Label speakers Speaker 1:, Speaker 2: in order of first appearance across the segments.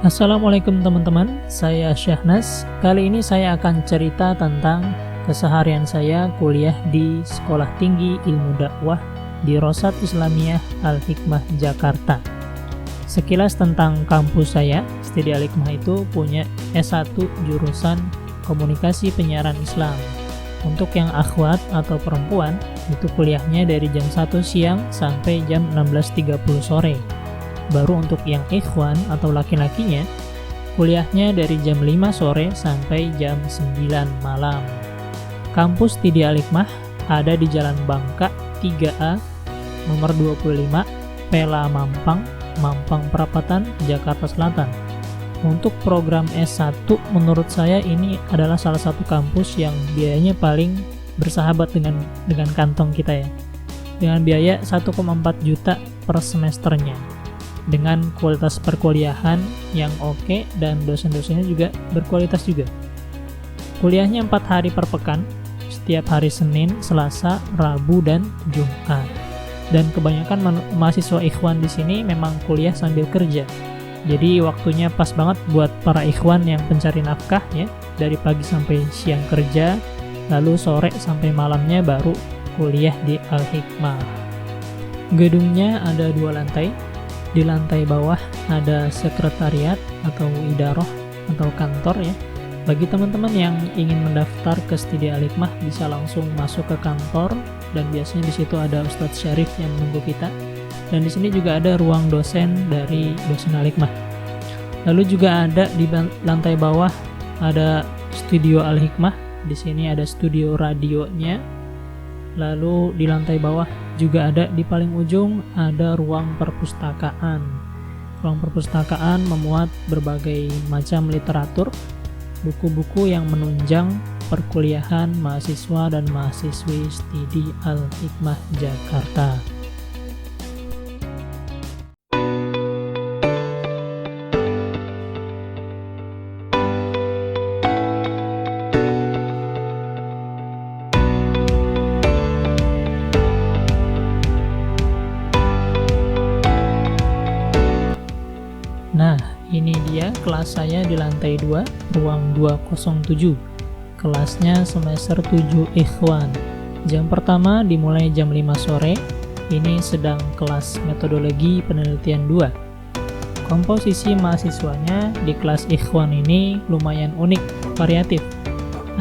Speaker 1: Assalamualaikum teman-teman, saya Syahnas. Kali ini saya akan cerita tentang keseharian saya kuliah di Sekolah Tinggi Ilmu Dakwah di Rosat Islamiyah Al-Hikmah Jakarta. Sekilas tentang kampus saya, Studi Al-Hikmah itu punya S1 jurusan Komunikasi Penyiaran Islam. Untuk yang akhwat atau perempuan, itu kuliahnya dari jam 1 siang sampai jam 16.30 sore. Baru untuk yang ikhwan atau laki-lakinya, kuliahnya dari jam 5 sore sampai jam 9 malam. Kampus Studi Al-Hikmah ada di Jalan Bangka 3A, nomor 25, Pela Mampang, Mampang Perapatan, Jakarta Selatan. Untuk program S1, menurut saya ini adalah salah satu kampus yang biayanya paling bersahabat dengan kantong kita ya. Dengan biaya 1,4 juta per semesternya. Dengan kualitas perkuliahan yang oke dan dosen-dosennya juga berkualitas juga. Kuliahnya 4 hari per pekan, setiap hari Senin, Selasa, Rabu, dan Jumat. Dan kebanyakan mahasiswa ikhwan di sini memang kuliah sambil kerja. Jadi waktunya pas banget buat para ikhwan yang pencari nafkah ya, dari pagi sampai siang kerja, lalu sore sampai malamnya baru kuliah di Al-Hikmah. Gedungnya ada 2 lantai. Di lantai bawah ada sekretariat atau idaroh atau kantor ya. Bagi teman-teman yang ingin mendaftar ke Studi Al-Hikmah bisa langsung masuk ke kantor, dan biasanya di situ ada Ustadz Syarif yang menunggu kita. Dan di sini juga ada ruang dosen dari dosen Al-Hikmah. Lalu juga ada di lantai bawah ada studio Al-Hikmah. Di sini ada studio radionya. Lalu di lantai bawah juga ada, di paling ujung ada ruang perpustakaan. Ruang perpustakaan memuat berbagai macam literatur, buku-buku yang menunjang perkuliahan mahasiswa dan mahasiswi Studi Al-Hikmah Jakarta. Nah, ini dia kelas saya di lantai 2, ruang 207. Kelasnya semester 7 Ikhwan. Jam pertama dimulai jam 5 sore. Ini sedang kelas metodologi penelitian 2. Komposisi mahasiswanya di kelas Ikhwan ini lumayan unik, variatif.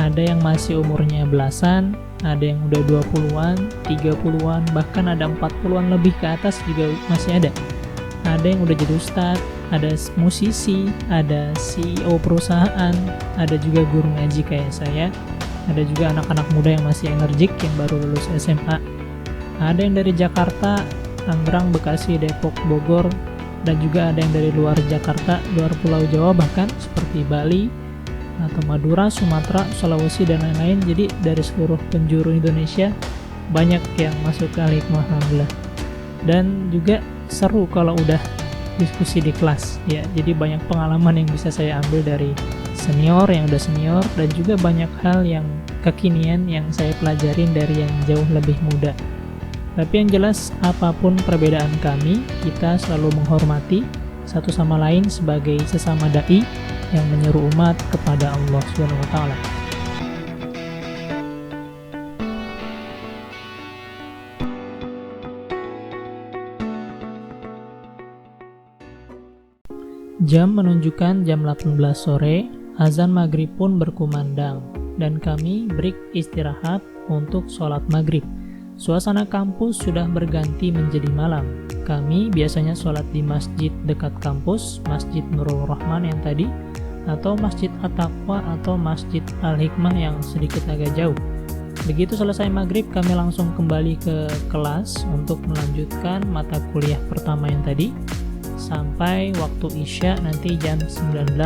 Speaker 1: Ada yang masih umurnya belasan, ada yang udah 20-an, 30-an, bahkan ada 40-an lebih ke atas juga masih ada. Ada yang udah jadi ustadz, ada musisi, ada CEO perusahaan, ada juga guru ngaji kayak saya, ada juga anak-anak muda yang masih energik yang baru lulus SMA. Ada yang dari Jakarta, Tangerang, Bekasi, Depok, Bogor, dan juga ada yang dari luar Jakarta, luar Pulau Jawa bahkan, seperti Bali, atau Madura, Sumatera, Sulawesi, dan lain-lain. Jadi dari seluruh penjuru Indonesia, banyak yang masuk ke Al-Hikmah, alhamdulillah. Dan juga seru kalau udah diskusi di kelas ya, jadi banyak pengalaman yang bisa saya ambil dari senior yang udah senior, dan juga banyak hal yang kekinian yang saya pelajarin dari yang jauh lebih muda. Tapi yang jelas, apapun perbedaan kami, kita selalu menghormati satu sama lain sebagai sesama dai yang menyeru umat kepada Allah Subhanahu wa Ta'ala. Jam menunjukkan jam 18 sore, azan maghrib pun berkumandang, dan kami break istirahat untuk sholat maghrib. Suasana kampus sudah berganti menjadi malam. Kami biasanya sholat di masjid dekat kampus, Masjid Nurul Rahman yang tadi, atau Masjid At-Taqwa atau Masjid Al-Hikmah yang sedikit agak jauh. Begitu selesai maghrib, kami langsung kembali ke kelas untuk melanjutkan mata kuliah pertama yang tadi, sampai waktu Isya nanti jam 19.00.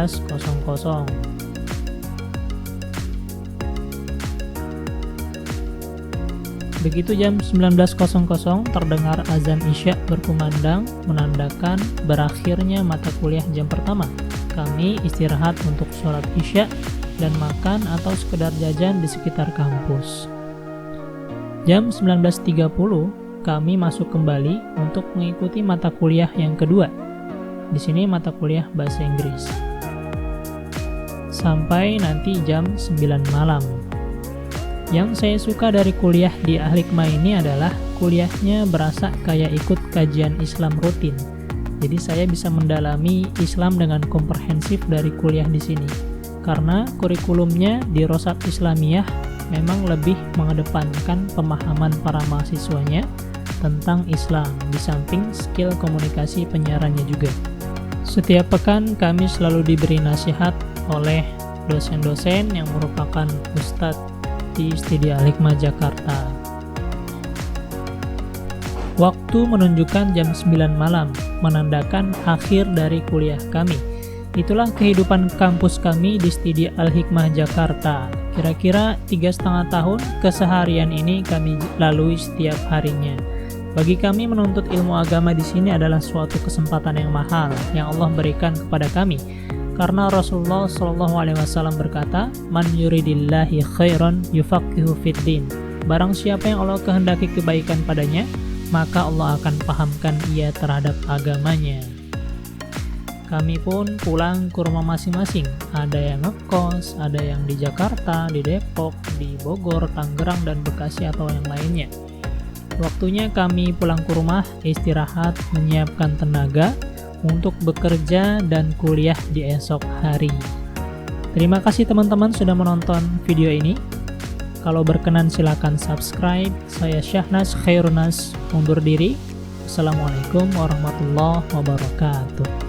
Speaker 1: Begitu jam 19.00 terdengar azan Isya berkumandang, menandakan berakhirnya mata kuliah jam pertama. Kami istirahat untuk sholat Isya dan makan atau sekedar jajan di sekitar kampus. Jam 19.30 kami masuk kembali untuk mengikuti mata kuliah yang kedua. Di sini mata kuliah bahasa Inggris. Sampai nanti jam 9 malam. Yang saya suka dari kuliah di Al-Hikmah ini adalah kuliahnya berasa kayak ikut kajian Islam rutin. Jadi saya bisa mendalami Islam dengan komprehensif dari kuliah di sini. Karena kurikulumnya di Rosat Islamiyah memang lebih mengedepankan pemahaman para mahasiswanya tentang Islam, di samping skill komunikasi penyiarannya juga. Setiap pekan kami selalu diberi nasihat oleh dosen-dosen yang merupakan ustadz di Studio Al-Hikmah Jakarta. Waktu menunjukkan jam 9 malam, menandakan akhir dari kuliah kami. Itulah kehidupan kampus kami di Studio Al-Hikmah Jakarta. Kira-kira 3,5 tahun keseharian ini kami lalui setiap harinya. Bagi kami menuntut ilmu agama di sini adalah suatu kesempatan yang mahal yang Allah berikan kepada kami. Karena Rasulullah SAW berkata, "Man yuridillahi khairan yufaqihu fiddin." Barang siapa yang Allah kehendaki kebaikan padanya, maka Allah akan pahamkan ia terhadap agamanya. Kami pun pulang ke rumah masing-masing. Ada yang ngekos, ada yang di Jakarta, di Depok, di Bogor, Tangerang, dan Bekasi atau yang lainnya. Waktunya kami pulang ke rumah, istirahat, menyiapkan tenaga untuk bekerja dan kuliah di esok hari. Terima kasih teman-teman sudah menonton video ini. Kalau berkenan silakan subscribe. Saya Syahnas Khairunas undur diri. Assalamualaikum warahmatullahi wabarakatuh.